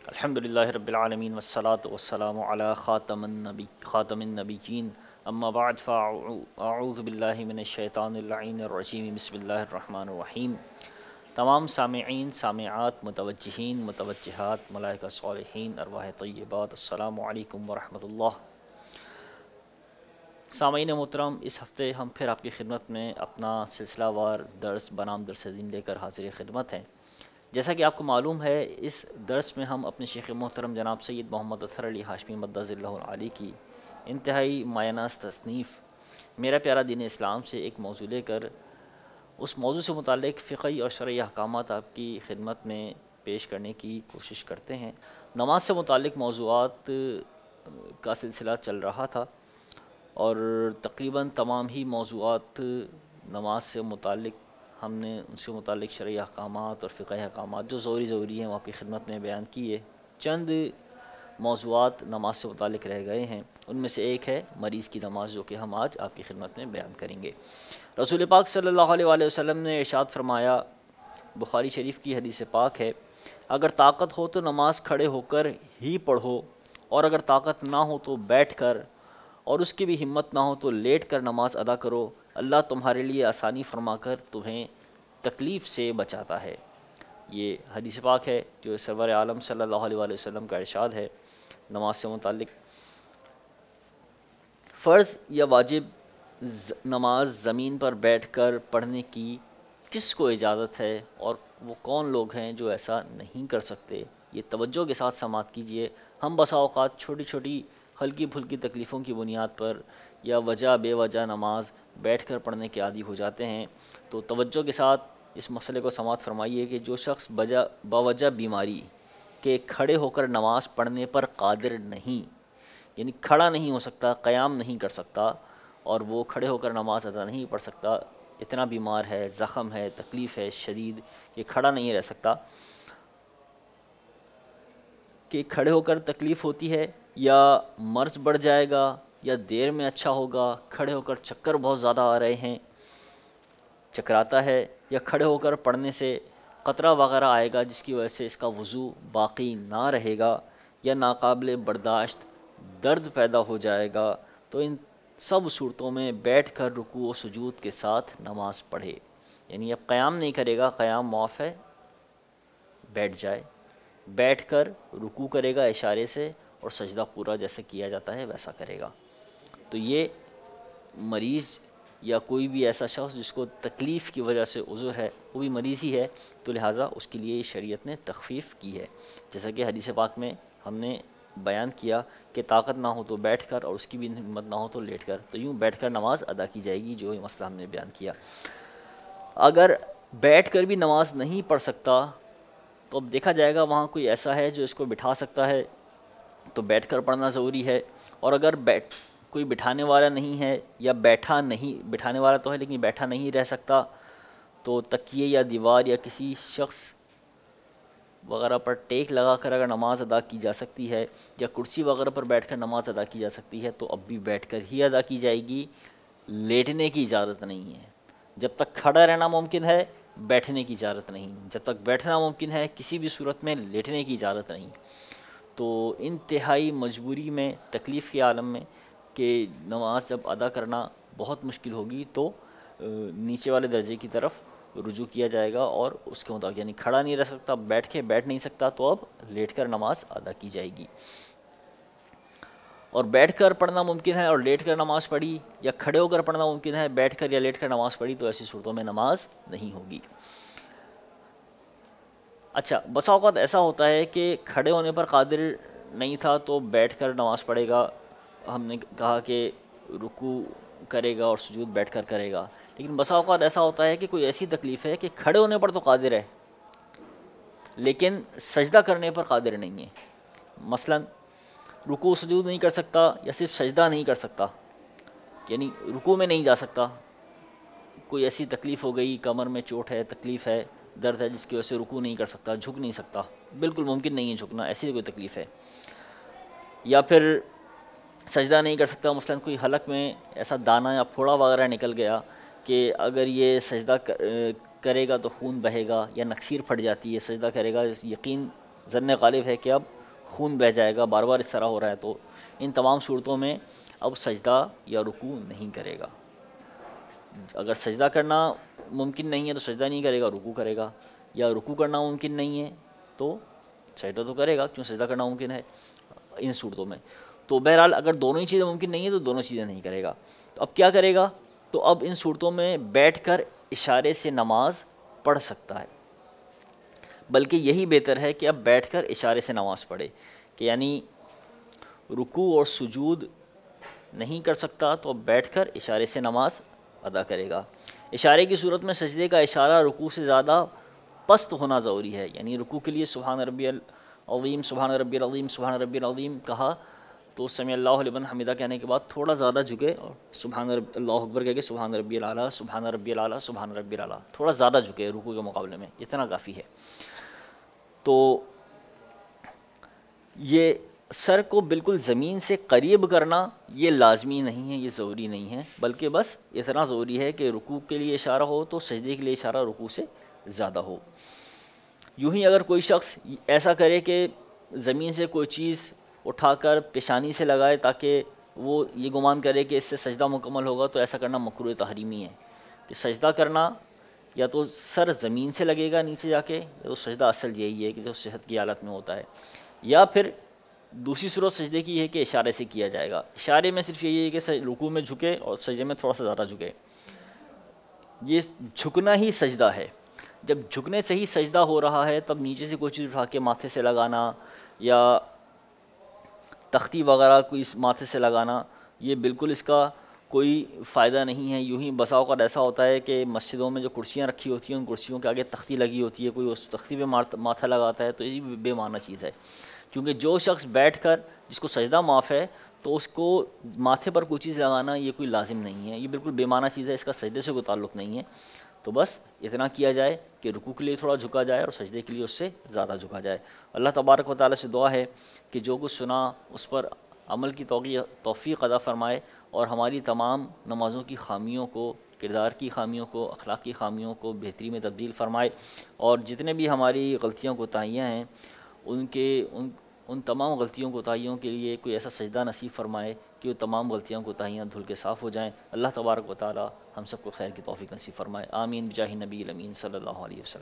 الحمدللہ رب العالمین والصلاة والسلام علی خاتم النبیین اما بعد فاعوذ باللہ من الشیطان اللعین الرجیم بسم اللہ الرحمن الرحیم۔ تمام سامعین، سامعات، متوجہین، متوجہات، ملائکہ صالحین، ارواح طیبات، السلام علیکم ورحمۃ اللہ۔ سامعین محترم، اس ہفتے ہم پھر آپ کی خدمت میں اپنا سلسلہ وار درس بنام درس دین لے کر حاضر خدمت ہیں۔ جیسا کہ آپ کو معلوم ہے، اس درس میں ہم اپنے شیخ محترم جناب سید محمد اظہر علی ہاشمی مدظ اللہ العالی کی انتہائی مایہ ناز تصنیف میرا پیارا دین اسلام سے ایک موضوع لے کر اس موضوع سے متعلق فقہی اور شرعی احکامات آپ کی خدمت میں پیش کرنے کی کوشش کرتے ہیں۔ نماز سے متعلق موضوعات کا سلسلہ چل رہا تھا اور تقریباً تمام ہی موضوعات نماز سے متعلق ہم نے ان سے متعلق شرعی احکامات اور فقہی احکامات جو ضروری ہیں وہ آپ کی خدمت میں بیان کیے۔ چند موضوعات نماز سے متعلق رہ گئے ہیں، ان میں سے ایک ہے مریض کی نماز، جو کہ ہم آج آپ کی خدمت میں بیان کریں گے۔ رسول پاک صلی اللہ علیہ وآلہ وسلم نے ارشاد فرمایا، بخاری شریف کی حدیث پاک ہے، اگر طاقت ہو تو نماز کھڑے ہو کر ہی پڑھو، اور اگر طاقت نہ ہو تو بیٹھ کر، اور اس کی بھی ہمت نہ ہو تو لیٹ کر نماز ادا کرو، اللہ تمہارے لیے آسانی فرما کر تمہیں تکلیف سے بچاتا ہے۔ یہ حدیث پاک ہے جو سرور عالم صلی اللہ علیہ وآلہ وسلم کا ارشاد ہے نماز سے متعلق۔ فرض یا واجب نماز زمین پر بیٹھ کر پڑھنے کی کس کو اجازت ہے، اور وہ کون لوگ ہیں جو ایسا نہیں کر سکتے؟ یہ توجہ کے ساتھ سماعت کیجئے۔ ہم بسا اوقات چھوٹی چھوٹی ہلکی پھلکی تکلیفوں کی بنیاد پر یا وجہ بے وجہ نماز بیٹھ کر پڑھنے کے عادی ہو جاتے ہیں، تو توجہ کے ساتھ اس مسئلے کو سماعت فرمائیے کہ جو شخص باوجہ بیماری کے کھڑے ہو کر نماز پڑھنے پر قادر نہیں، یعنی کھڑا نہیں ہو سکتا، قیام نہیں کر سکتا، اور وہ کھڑے ہو کر نماز ادا نہیں پڑھ سکتا، اتنا بیمار ہے، زخم ہے، تکلیف ہے شدید، کہ کھڑا نہیں رہ سکتا، کہ کھڑے ہو کر تکلیف ہوتی ہے، یا مرض بڑھ جائے گا، یا دیر میں اچھا ہوگا، کھڑے ہو کر چکر بہت زیادہ آ رہے ہیں، چکراتا ہے، یا کھڑے ہو کر پڑھنے سے قطرہ وغیرہ آئے گا جس کی وجہ سے اس کا وضو باقی نہ رہے گا، یا ناقابل برداشت درد پیدا ہو جائے گا، تو ان سب صورتوں میں بیٹھ کر رکوع و سجود کے ساتھ نماز پڑھے۔ یعنی اب قیام نہیں کرے گا، قیام معاف ہے، بیٹھ جائے، بیٹھ کر رکوع کرے گا اشارے سے، اور سجدہ پورا جیسے کیا جاتا ہے ویسا کرے گا۔ تو یہ مریض یا کوئی بھی ایسا شخص جس کو تکلیف کی وجہ سے عذر ہے، وہ بھی مریض ہی ہے، تو لہٰذا اس کے لیے شریعت نے تخفیف کی ہے، جیسا کہ حدیث پاک میں ہم نے بیان کیا کہ طاقت نہ ہو تو بیٹھ کر، اور اس کی بھی ہمت نہ ہو تو لیٹ کر، تو یوں بیٹھ کر نماز ادا کی جائے گی، جو یہ مسئلہ ہم نے بیان کیا۔ اگر بیٹھ کر بھی نماز نہیں پڑھ سکتا تو اب دیکھا جائے گا وہاں کوئی ایسا ہے جو اس کو بٹھا سکتا ہے، تو بیٹھ کر پڑھنا ضروری ہے، اور اگر کوئی بٹھانے والا نہیں ہے، یا بٹھانے والا تو ہے لیکن بیٹھا نہیں رہ سکتا، تو تکیے یا دیوار یا کسی شخص وغیرہ پر ٹیک لگا کر اگر نماز ادا کی جا سکتی ہے، یا کرسی وغیرہ پر بیٹھ کر نماز ادا کی جا سکتی ہے، تو اب بھی بیٹھ کر ہی ادا کی جائے گی، لیٹنے کی اجازت نہیں ہے۔ جب تک کھڑا رہنا ممکن ہے، بیٹھنے کی اجازت نہیں، جب تک بیٹھنا ممکن ہے کسی بھی صورت میں لیٹنے کی اجازت نہیں۔ تو انتہائی مجبوری میں، تکلیف کے عالم میں، کہ نماز جب ادا کرنا بہت مشکل ہوگی، تو نیچے والے درجے کی طرف رجوع کیا جائے گا، اور اس کے مطابق، یعنی کھڑا نہیں رہ سکتا، بیٹھ نہیں سکتا، تو اب لیٹ کر نماز ادا کی جائے گی۔ اور بیٹھ کر پڑھنا ممکن ہے اور لیٹ کر نماز پڑھی، یا کھڑے ہو کر پڑھنا ممکن ہے، بیٹھ کر یا لیٹ کر نماز پڑھی، تو ایسی صورتوں میں نماز نہیں ہوگی۔ اچھا، بسا اوقات ایسا ہوتا ہے کہ کھڑے ہونے پر قادر نہیں تھا تو بیٹھ کر نماز پڑھے گا، ہم نے کہا کہ رکوع کرے گا اور سجود بیٹھ کر کرے گا، لیکن بسا اوقات ایسا ہوتا ہے کہ کوئی ایسی تکلیف ہے کہ کھڑے ہونے پر تو قادر ہے لیکن سجدہ کرنے پر قادر نہیں ہے، مثلا رکوع سجود نہیں کر سکتا، یا صرف سجدہ نہیں کر سکتا، یعنی رکوع میں نہیں جا سکتا، کوئی ایسی تکلیف ہو گئی، کمر میں چوٹ ہے، تکلیف ہے، درد ہے، جس کی وجہ سے رکوع نہیں کر سکتا، جھک نہیں سکتا، بالکل ممکن نہیں ہے جھکنا، ایسی کوئی تکلیف ہے، یا پھر سجدہ نہیں کر سکتا، مثلا کوئی حلق میں ایسا دانہ یا پھوڑا وغیرہ نکل گیا کہ اگر یہ سجدہ کرے گا تو خون بہے گا، یا نکسیر پھٹ جاتی ہے، سجدہ کرے گا یقین ظن غالب ہے کہ اب خون بہہ جائے گا، بار بار اس طرح ہو رہا ہے، تو ان تمام صورتوں میں اب سجدہ یا رکوع نہیں کرے گا۔ اگر سجدہ کرنا ممکن نہیں ہے تو سجدہ نہیں کرے گا، رکوع کرے گا، یا رکوع کرنا ممکن نہیں ہے تو سجدہ تو کرے گا، کیوں سجدہ کرنا ممکن ہے ان صورتوں میں۔ تو بہرحال اگر دونوں ہی چیزیں ممکن نہیں ہیں تو دونوں چیزیں نہیں کرے گا۔ تو اب کیا کرے گا؟ تو اب ان صورتوں میں بیٹھ کر اشارے سے نماز پڑھ سکتا ہے، بلکہ یہی بہتر ہے کہ اب بیٹھ کر اشارے سے نماز پڑھے، کہ یعنی رکوع اور سجود نہیں کر سکتا تو اب بیٹھ کر اشارے سے نماز ادا کرے گا۔ اشارے کی صورت میں سجدے کا اشارہ رکوع سے زیادہ پست ہونا ضروری ہے، یعنی رکوع کے لیے سبحان ربی العظیم سبحان ربی العظیم سبحان ربی العظیم کہا تو سمع اللہ لمن حمدہ کہنے کے بعد تھوڑا زیادہ جھکے اور سبحان اللہ اکبر کہہ کے سبحان ربی الاعلیٰ سبحان ربی الاعلیٰ سبحان ربی الاعلیٰ تھوڑا زیادہ جھکے رکوع کے مقابلے میں، اتنا کافی ہے۔ تو یہ سر کو بالکل زمین سے قریب کرنا یہ لازمی نہیں ہے، یہ ضروری نہیں ہے، بلکہ بس اتنا ضروری ہے کہ رکوع کے لیے اشارہ ہو تو سجدے کے لیے اشارہ رکوع سے زیادہ ہو۔ یوں ہی اگر کوئی شخص ایسا کرے کہ زمین سے کوئی چیز اٹھا کر پیشانی سے لگائے تاکہ وہ یہ گمان کرے کہ اس سے سجدہ مکمل ہوگا، تو ایسا کرنا مکروہ تحریمی ہے، کہ سجدہ کرنا یا تو سر زمین سے لگے گا نیچے جا کے، یا تو سجدہ اصل یہی ہے کہ جو صحت کی حالت میں ہوتا ہے، یا پھر دوسری صورت سجدے کی ہے کہ اشارے سے کیا جائے گا۔ اشارے میں صرف یہی ہے کہ رکوع میں جھکے اور سجدے میں تھوڑا سا زیادہ جھکے، یہ جھکنا ہی سجدہ ہے۔ جب جھکنے سے ہی سجدہ ہو رہا ہے تب نیچے سے کوئی چیز اٹھا کے ماتھے سے لگانا یا تختی وغیرہ کوئی ماتھے سے لگانا، یہ بالکل اس کا کوئی فائدہ نہیں ہے۔ یوں ہی بسا اوقات ایسا ہوتا ہے کہ مسجدوں میں جو کرسیاں رکھی ہوتی ہیں ان کرسیوں کے آگے تختی لگی ہوتی ہے، کوئی اس تختی پہ ماتھا لگاتا ہے، تو یہ بے معنی چیز ہے، کیونکہ جو شخص بیٹھ کر جس کو سجدہ معاف ہے تو اس کو ماتھے پر کوئی چیز لگانا یہ کوئی لازم نہیں ہے، یہ بالکل بے معنی چیز ہے، اس کا سجدے سے کوئی تعلق نہیں ہے۔ تو بس اتنا کیا جائے کہ رکوع کے لیے تھوڑا جھکا جائے اور سجدے کے لیے اس سے زیادہ جھکا جائے۔ اللہ تبارک و تعالیٰ سے دعا ہے کہ جو کچھ سنا اس پر عمل کی توفیق عطا فرمائے، اور ہماری تمام نمازوں کی خامیوں کو، کردار کی خامیوں کو، اخلاق کی خامیوں کو بہتری میں تبدیل فرمائے، اور جتنے بھی ہماری غلطیاں کوتاہیاں ہیں ان تمام غلطیوں کوتاہیوں کے لیے کوئی ایسا سجدہ نصیب فرمائے کہ وہ تمام غلطیاں کوتاہیاں دھل کے صاف ہو جائیں۔ اللہ تبارک و تعالی ہم سب کو خیر کی توفیق نصیب فرمائے، آمین بجاہ نبی الامین صلی اللہ علیہ وسلم۔